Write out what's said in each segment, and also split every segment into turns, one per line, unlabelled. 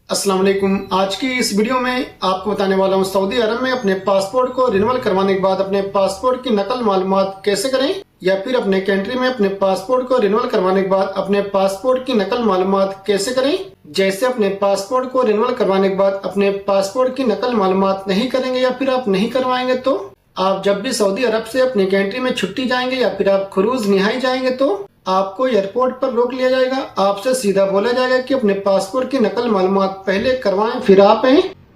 अस्सलाम वालेकुम। आज की इस वीडियो में आपको बताने वाला हूँ सऊदी अरब में अपने पासपोर्ट को रिन्यूअल करवाने के बाद अपने पासपोर्ट की नकल मालूमात कैसे करें, या फिर अपने कंट्री में अपने पासपोर्ट को रिन्यूअल करवाने के बाद अपने पासपोर्ट की नकल मालूमात कैसे करें। जैसे अपने पासपोर्ट को रिन्यूअल करवाने के बाद अपने पासपोर्ट की नकल मालूमात नहीं करेंगे या फिर आप नहीं करवाएंगे तो आप जब भी सऊदी अरब से अपने कंट्री में छुट्टी जाएंगे या फिर आप क्रूज निहाई जाएंगे तो आपको एयरपोर्ट पर रोक लिया जाएगा। आपसे सीधा बोला जाएगा कि अपने पासपोर्ट की नकल मालूमात पहले करवाएं, फिर आप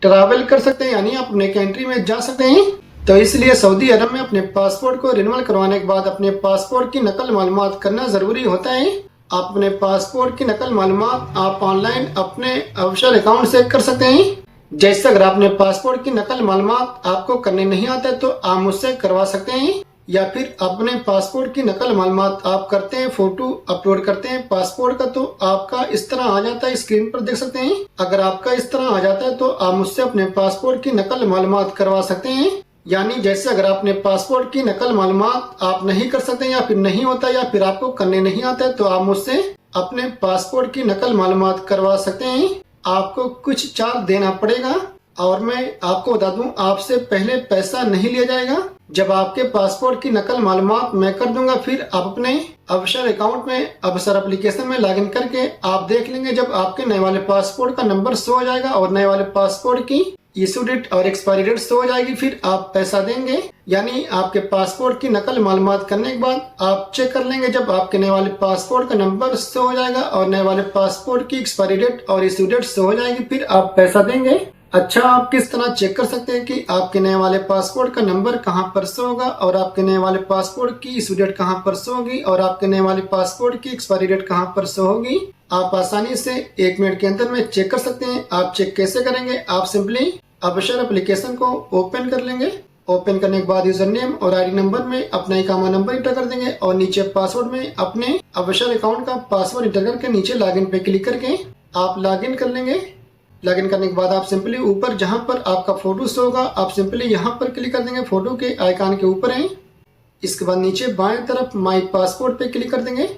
ट्रैवल कर सकते हैं, यानी आप अपने कंट्री में जा सकते हैं। तो इसलिए सऊदी अरब में अपने पासपोर्ट को रिन्यूअल करवाने के बाद अपने पासपोर्ट की नकल मालूमात करना जरूरी होता है। आप अपने पासपोर्ट की नकल मालूमात आप ऑनलाइन अपने ऑफिशियल अकाउंट से कर सकते हैं। जैसे अगर अपने पासपोर्ट की नकल मालूमात आपको करने नहीं आता है तो आप मुझसे करवा सकते हैं, या फिर अपने पासपोर्ट की नकल मालूमात आप करते हैं, फोटो अपलोड करते हैं पासपोर्ट का, तो आपका इस तरह आ जाता है, स्क्रीन पर देख सकते हैं। अगर आपका इस तरह आ जाता है तो आप मुझसे अपने पासपोर्ट की नकल मालूमात करवा सकते हैं। यानी जैसे अगर अपने पासपोर्ट की नकल मालूमात आप नहीं कर सकते या फिर नहीं होता या फिर आपको करने नहीं आता है तो आप मुझसे अपने पासपोर्ट की नकल मालूमात करवा सकते हैं। आपको कुछ चार्ज देना पड़ेगा और मैं आपको बता दूं, आपसे पहले पैसा नहीं लिया जाएगा। जब आपके पासपोर्ट की नकल मालूमात मैं कर दूंगा फिर आप अपने ऑफिशियल अकाउंट में ऑफिसर एप्लीकेशन में लॉगिन करके आप देख लेंगे। जब आपके नए वाले पासपोर्ट का नंबर शो हो जाएगा और नए वाले पासपोर्ट की इशू डेट और एक्सपायरी डेट शो हो जाएगी, फिर आप पैसा देंगे। यानी आपके पासपोर्ट की नकल मालूमात करने के बाद आप चेक कर लेंगे। जब आपके नए वाले पासपोर्ट का नंबर शो हो जाएगा और नए वाले पासपोर्ट की एक्सपायरी डेट और इशू डेट शो हो जाएगी, फिर आप पैसा देंगे। अच्छा, आप किस तरह चेक कर सकते हैं कि आपके नए वाले पासपोर्ट का नंबर कहां पर शो होगा और आपके नए वाले पासपोर्ट की इशू डेट कहां पर शो होगी और आपके नए वाले पासपोर्ट की एक्सपायरी डेट कहां पर शो होगी? आप आसानी से 1 मिनट के अंदर में चेक कर सकते हैं। आप चेक कैसे करेंगे? आप सिंपली ऑफिशियल एप्लीकेशन को ओपन कर लेंगे। ओपन करने के बाद यूजर नेम और आईडी नंबर में अपना इकामा नंबर इंटर कर देंगे और नीचे पासवर्ड में अपने ऑफिशियल अकाउंट का पासवर्ड इंटर करके नीचे लॉगिन पे क्लिक करके आप लॉगिन कर लेंगे। लॉगिन करने के बाद आप सिंपली ऊपर जहां पर आपका फोटो शो होगा आप सिंपली यहां पर क्लिक कर देंगे, फोटो के आइकॉन के ऊपर है। इसके बाद नीचे बाएं तरफ माई पासपोर्ट पे क्लिक कर देंगे।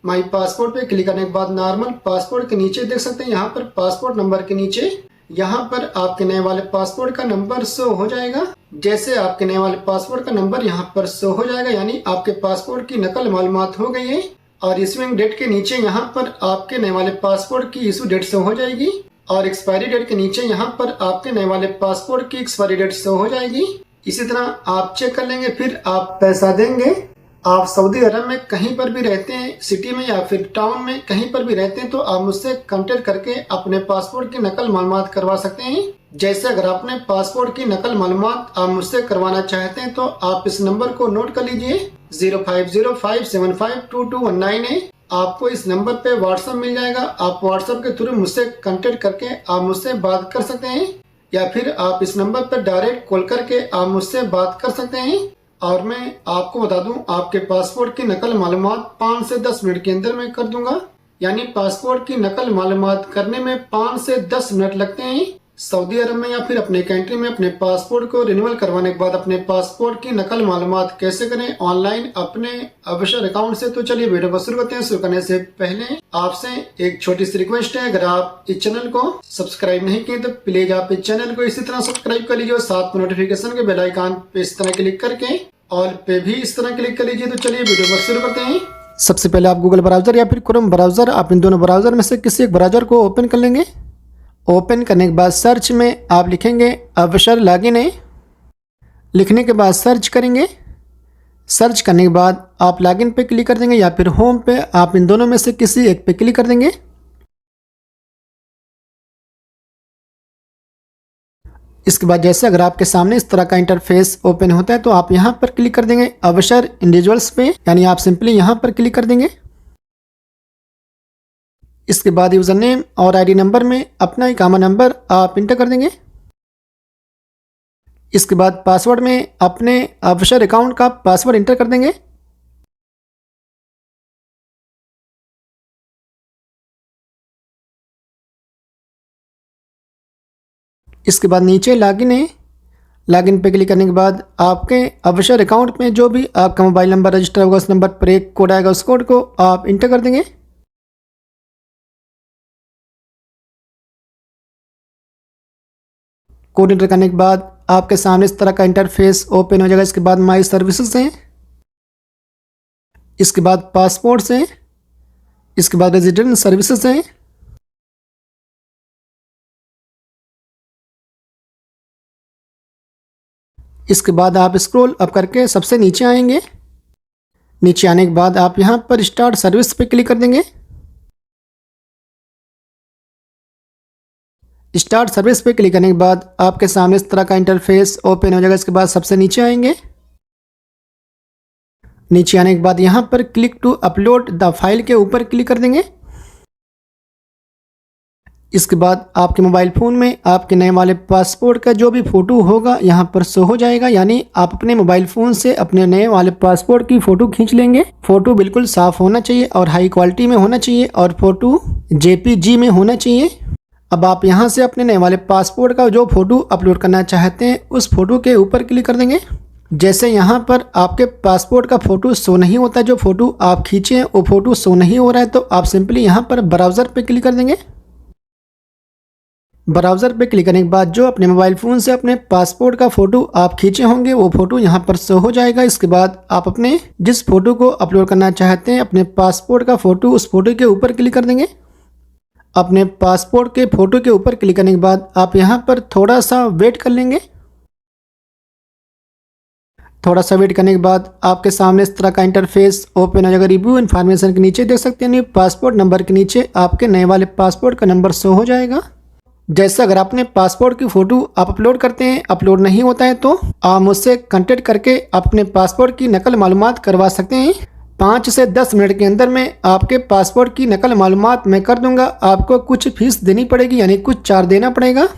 माई पासपोर्ट पे क्लिक करने के बाद नॉर्मल पासपोर्ट के नीचे देख सकते हैं, यहाँ पर पासपोर्ट नंबर के नीचे यहाँ पर आपके नए वाले पासपोर्ट का नंबर शो हो जाएगा। जैसे आपके नए वाले पासपोर्ट का नंबर यहाँ पर शो हो जाएगा, यानी आपके पासपोर्ट की नकल मालूमात हो गई है। और इशूइंग डेट के नीचे यहाँ पर आपके नए वाले पासपोर्ट की इशू डेट शो हो जाएगी और एक्सपायरी डेट के नीचे यहाँ पर आपके नए वाले पासपोर्ट की एक्सपायरी डेट शो हो जाएगी। इसी तरह आप चेक कर लेंगे, फिर आप पैसा देंगे। आप सऊदी अरब में कहीं पर भी रहते हैं, सिटी में या फिर टाउन में कहीं पर भी रहते हैं, तो आप मुझसे कांटेक्ट करके अपने पासपोर्ट की नकल मालूमात करवा सकते हैं। जैसे अगर आपने पासपोर्ट की नकल मालूमात आप मुझसे करवाना चाहते हैं तो आप इस नंबर को नोट कर लीजिए, 0505752219 है। आपको इस नंबर पे व्हाट्सएप मिल जाएगा। आप व्हाट्सएप के थ्रू मुझसे कांटेक्ट करके आप मुझसे बात कर सकते हैं, या फिर आप इस नंबर पर डायरेक्ट कॉल करके आप मुझसे बात कर सकते हैं। और मैं आपको बता दूं, आपके पासपोर्ट की नकल मालूमात 5 से 10 मिनट के अंदर में कर दूंगा। यानी पासपोर्ट की नकल मालूमात करने में 5 से 10 मिनट लगते हैं। सऊदी अरब में या फिर अपने कंट्री में अपने पासपोर्ट को रिन्यूअल करवाने के बाद अपने पासपोर्ट की नकल मालूमात कैसे करें ऑनलाइन अपने ऑफिशियल अकाउंट से। तो चलिए वीडियो को शुरू करते हैं। शुरू करने से पहले आपसे एक छोटी सी रिक्वेस्ट है, अगर आप इस चैनल को सब्सक्राइब नहीं किए तो प्लीज आप इस चैनल को इसी तरह सब्सक्राइब कर लीजिए और साथ में नोटिफिकेशन के बेल आइकन पे इस तरह क्लिक करके ऑल पे भी इस तरह क्लिक कर लीजिए। तो चलिए वीडियो को शुरू करते हैं। सबसे पहले आप गूगल ब्राउजर या फिर क्रोम ब्राउजर, आप इन दोनों ब्राउजर में से किसी एक ब्राउजर को ओपन कर लेंगे। ओपन करने के बाद सर्च में आप लिखेंगे ऑफिशियल लॉगिन है। लिखने के बाद सर्च करेंगे। सर्च करने के बाद आप लॉगिन पे क्लिक कर देंगे या फिर होम पे, आप इन दोनों में से किसी एक पे क्लिक कर देंगे। इसके बाद जैसे अगर आपके सामने इस तरह का इंटरफेस ओपन होता है तो आप यहाँ पर क्लिक कर देंगे ऑफिशियल इंडिविजुअल्स पे, यानी आप सिंपली यहाँ पर क्लिक कर देंगे। इसके बाद यूजर नेम और आईडी नंबर में अपना इकामा नंबर आप इंटर कर देंगे। इसके बाद पासवर्ड में अपने ऑफिशियल अकाउंट का पासवर्ड इंटर कर देंगे। इसके बाद नीचे लॉगिन है। लॉगिन पे क्लिक करने के बाद आपके ऑफिशियल अकाउंट में जो भी आपका मोबाइल नंबर रजिस्टर होगा उस नंबर पर एक कोड आएगा, उस कोड को आप इंटर कर देंगे। कोड एंटर करने के बाद आपके सामने इस तरह का इंटरफेस ओपन हो जाएगा। इसके बाद माई सर्विसेज है, इसके बाद पासपोर्ट्स है, इसके बाद रेजिडेंट सर्विसेज है, इसके बाद आप स्क्रॉल अप करके सबसे नीचे आएंगे। नीचे आने के बाद आप यहाँ पर स्टार्ट सर्विस पे क्लिक कर देंगे। स्टार्ट सर्विस पे क्लिक करने के बाद आपके सामने इस तरह का इंटरफेस ओपन हो जाएगा। इसके बाद सबसे नीचे आएंगे। नीचे आने के बाद यहाँ पर click to upload the file के ऊपर क्लिक कर देंगे। इसके बाद आपके मोबाइल फ़ोन में आपके नए वाले पासपोर्ट का जो भी फ़ोटो होगा यहाँ पर शो हो जाएगा। यानी आप अपने मोबाइल फ़ोन से अपने नए वाले पासपोर्ट की फ़ोटो खींच लेंगे। फ़ोटो बिल्कुल साफ़ होना चाहिए और हाई क्वालिटी में होना चाहिए और फ़ोटो JPG में होना चाहिए। अब आप यहाँ से अपने नए वाले पासपोर्ट का जो फ़ोटो अपलोड करना चाहते हैं उस फ़ोटो के ऊपर क्लिक कर देंगे। जैसे यहाँ पर आपके पासपोर्ट का फ़ोटो शो नहीं होता, जो फ़ोटो आप खींचे हैं वो फ़ोटो शो नहीं हो रहा है, तो आप सिंपली यहाँ पर ब्राउज़र पे क्लिक कर देंगे। ब्राउज़र पे क्लिक करने के बाद जो अपने मोबाइल फ़ोन से अपने पासपोर्ट का फ़ोटो आप खींचे होंगे वो फ़ोटो यहाँ पर शो हो जाएगा। इसके बाद आप अपने जिस फ़ोटो को अपलोड करना चाहते हैं अपने पासपोर्ट का फ़ोटो, उस फ़ोटो के ऊपर क्लिक कर देंगे। अपने पासपोर्ट के फ़ोटो के ऊपर क्लिक करने के बाद आप यहाँ पर थोड़ा सा वेट कर लेंगे। थोड़ा सा वेट करने के बाद आपके सामने इस तरह का इंटरफेस ओपन हो जाएगा। रिव्यू इन्फॉर्मेशन के नीचे देख सकते हैं पासपोर्ट नंबर के नीचे आपके नए वाले पासपोर्ट का नंबर शो हो जाएगा। जैसे अगर अपने पासपोर्ट की फ़ोटो आप अपलोड करते हैं, अपलोड नहीं होता है, तो आप मुझसे कॉन्टेक्ट करके अपने पासपोर्ट की नकल मालूमात करवा सकते हैं। 5 से 10 मिनट के अंदर में आपके पासपोर्ट की नकल मालूमात मैं कर दूंगा। आपको कुछ फीस देनी पड़ेगी, यानी कुछ चार्ज देना पड़ेगा।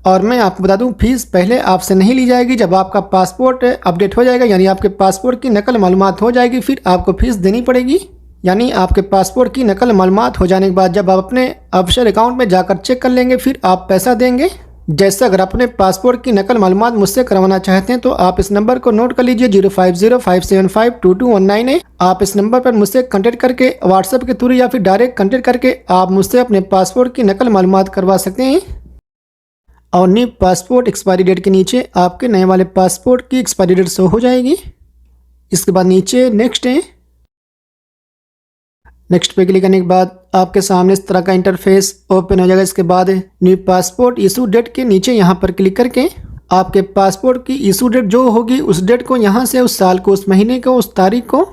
और मैं आपको बता दूं, फीस पहले आपसे नहीं ली जाएगी। जब आपका पासपोर्ट अपडेट हो जाएगा, यानी आपके पासपोर्ट की नकल मालूमात हो जाएगी, फिर आपको फीस देनी पड़ेगी। यानी आपके पासपोर्ट की नकल मालूमात हो जाने के बाद जब आप अपने ऑफिशियल अकाउंट में जाकर चेक कर लेंगे फिर आप पैसा देंगे। जैसे अगर अपने पासपोर्ट की नकल मालूमात मुझसे करवाना चाहते हैं तो आप इस नंबर को नोट कर लीजिए, 0505752219 है। आप इस नंबर पर मुझसे कॉन्टेक्ट करके व्हाट्सएप के थ्रू या फिर डायरेक्ट कॉन्टेक्ट करके आप मुझसे अपने पासपोर्ट की नकल मालूमात करवा सकते हैं। और न्यू पासपोर्ट एक्सपायरी डेट के नीचे आपके नए वाले पासपोर्ट की एक्सपायरी डेट शो हो जाएगी। इसके बाद नीचे नेक्स्ट है। नेक्स्ट पे क्लिक करने के बाद आपके सामने इस तरह का इंटरफेस ओपन हो जाएगा। इसके बाद न्यू पासपोर्ट इशू डेट के नीचे यहाँ पर क्लिक करके आपके पासपोर्ट की इशू डेट जो होगी उस डेट को यहाँ से उस साल को, उस महीने को, उस तारीख को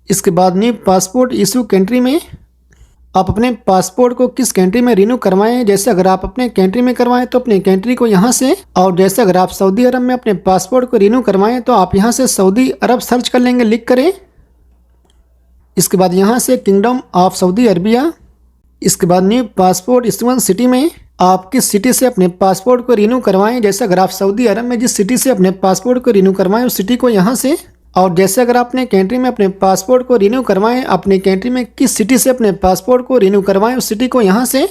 इसके बाद न्यू पासपोर्ट इशू कंट्री में आप अपने पासपोर्ट को किस कंट्री में रिन्यू करवाएं। जैसे अगर आप अपने कंट्री में करवाएं तो अपने कंट्री को यहाँ से, और जैसे अगर आप सऊदी अरब में अपने पासपोर्ट को रिन्यू करवाएं तो आप यहाँ से सऊदी अरब सर्च कर लेंगे, लिख करें। इसके बाद यहाँ से किंगडम ऑफ सऊदी अरबिया। इसके बाद न्यू पासपोर्ट इशूएंस सिटी में आप किस सिटी से अपने पासपोर्ट को रिन्यू करवाएं। जैसे अगर आप सऊदी अरब में जिस सिटी से अपने पासपोर्ट को रिन्यू करवाएं उस सिटी को यहाँ से, और जैसे अगर अपने कंट्री में अपने पासपोर्ट को रिन्यू करवाएं, अपने कंट्री में किस सिटी से अपने पासपोर्ट को रिन्यू करवाएं उस सिटी को यहाँ से।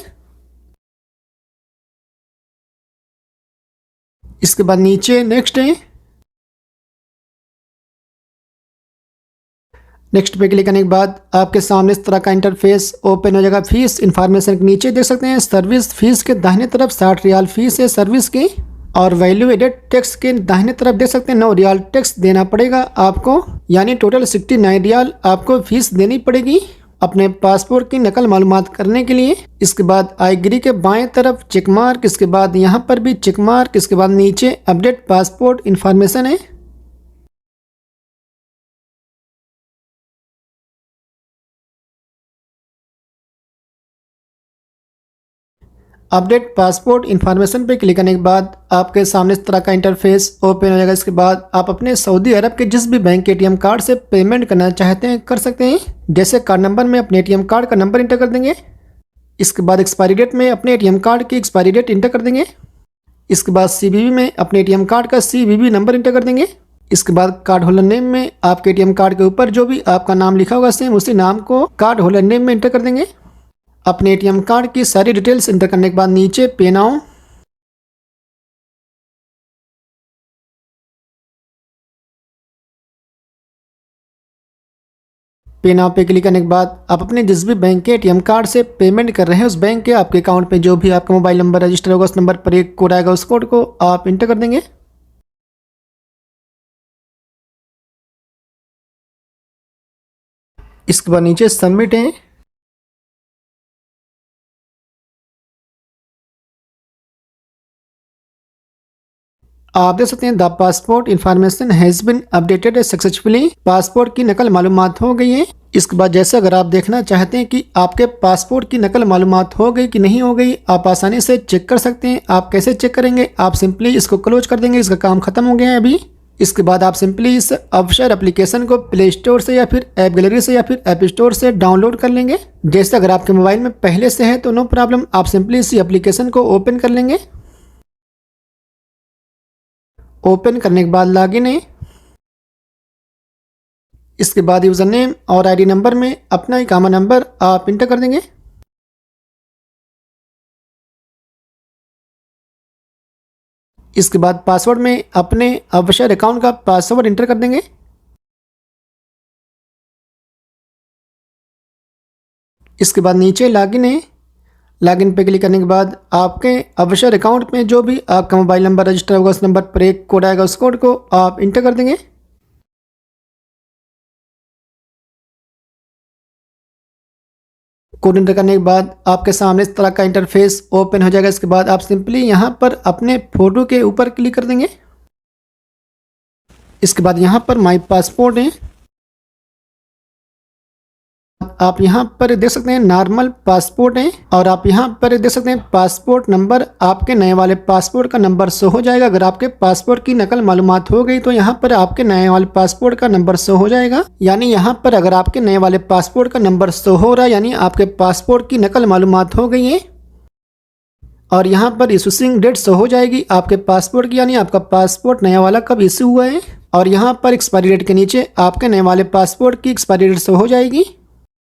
इसके बाद नीचे नेक्स्ट है। नेक्स्ट पे क्लिक करने के बाद आपके सामने इस तरह का इंटरफेस ओपन हो जाएगा। फीस इन्फॉर्मेशन के नीचे देख सकते हैं सर्विस फीस के दाहिने तरफ 60 रियाल फीस है सर्विस की, और वैल्यू एडेड टैक्स के दाहिने तरफ देख सकते हैं 9 रियाल टैक्स देना पड़ेगा आपको, यानी टोटल 69 रियाल आपको फीस देनी पड़ेगी अपने पासपोर्ट की नकल मालूमात करने के लिए। इसके बाद आई एग्री के बाएं तरफ चेक मार्क, इसके बाद यहाँ पर भी चेक मार्क, इसके बाद नीचे अपडेट पासपोर्ट इन्फॉर्मेशन है। अपडेट पासपोर्ट इन्फॉर्मेशन पे क्लिक करने के बाद आपके सामने इस तरह का इंटरफेस ओपन हो जाएगा। इसके बाद आप अपने सऊदी अरब के जिस भी बैंक के ATM कार्ड से पेमेंट करना चाहते हैं कर सकते हैं। जैसे कार्ड नंबर में अपने ATM कार्ड का नंबर इंटर कर देंगे। इसके बाद एक्सपायरी डेट में अपने ATM कार्ड की एक्सपायरी डेट इंटर कर देंगे। इसके बाद CVV में अपने ATM कार्ड का CVV नंबर इंटर कर देंगे। इसके बाद कार्ड होल्डर नेम में आपके ATM कार्ड के ऊपर जो भी आपका नाम लिखा होगा सेम उसी नाम को कार्ड होल्डर नेम में इंटर कर देंगे। अपने ATM कार्ड की सारी डिटेल्स इंटर करने के बाद नीचे पे नाउ, पे नाउ पे क्लिक करने के बाद आप अपने जिस भी बैंक के एटीएम कार्ड से पेमेंट कर रहे हैं उस बैंक के आपके अकाउंट में जो भी आपका मोबाइल नंबर रजिस्टर होगा उस नंबर पर एक कोड आएगा, उस कोड को आप इंटर कर देंगे। इसके बाद नीचे सबमिट है। आप देख सकते हैं the passport information has been updated successfully. Passport की नकल मालूमात हो गई है। इसके बाद जैसे अगर आप देखना चाहते हैं कि आपके पासपोर्ट की नकल मालूमात हो गई कि नहीं हो गई, आप आसानी से चेक कर सकते हैं। आप कैसे चेक करेंगे, आप सिंपली इसको क्लोज कर देंगे, इसका काम खत्म हो गया है अभी। इसके बाद आप सिंपली इस अवसर एप्लीकेशन को प्ले स्टोर से या फिर ऐप गैलरी से या फिर ऐप स्टोर से डाउनलोड कर लेंगे। जैसे अगर आपके मोबाइल में पहले से है तो नो प्रॉब्लम, आप सिंपली इसी एप्लीकेशन को ओपन कर लेंगे। ओपन करने के बाद लॉगिन है। इसके बाद यूजर नेम और आईडी नंबर में अपना इकामा नंबर आप इंटर कर देंगे। इसके बाद पासवर्ड में अपने अवसर अकाउंट का पासवर्ड इंटर कर देंगे। इसके बाद नीचे लॉगिन है। लॉगिन पे क्लिक करने के बाद आपके अवसर अकाउंट में जो भी आपका मोबाइल नंबर रजिस्टर होगा उस नंबर पर एक कोड आएगा, उस कोड को आप इंटर कर देंगे। कोड इंटर करने के बाद आपके सामने इस तरह का इंटरफेस ओपन हो जाएगा। इसके बाद आप सिंपली यहाँ पर अपने फोटो के ऊपर क्लिक कर देंगे। इसके बाद यहाँ पर माई पासपोर्ट है। आप यहाँ पर देख सकते हैं नॉर्मल पासपोर्ट है और आप यहाँ पर देख सकते हैं पासपोर्ट नंबर आपके नए वाले पासपोर्ट का नंबर शो हो जाएगा। अगर आपके पासपोर्ट की नकल मालूमात हो गई तो यहाँ पर आपके नए वाले पासपोर्ट का नंबर शो हो जाएगा। यानी यहाँ पर अगर आपके नए वाले पासपोर्ट का नंबर शो हो रहा है यानी आपके पासपोर्ट की नकल मालूमात हो गई है। और यहाँ पर इशूइंग डेट शो हो जाएगी आपके पासपोर्ट की, यानी आपका पासपोर्ट नया वाला कब इशू हुआ है। और यहाँ पर एक्सपायरी डेट के नीचे आपके नए वाले पासपोर्ट की एक्सपायरी डेट शो हो जाएगी।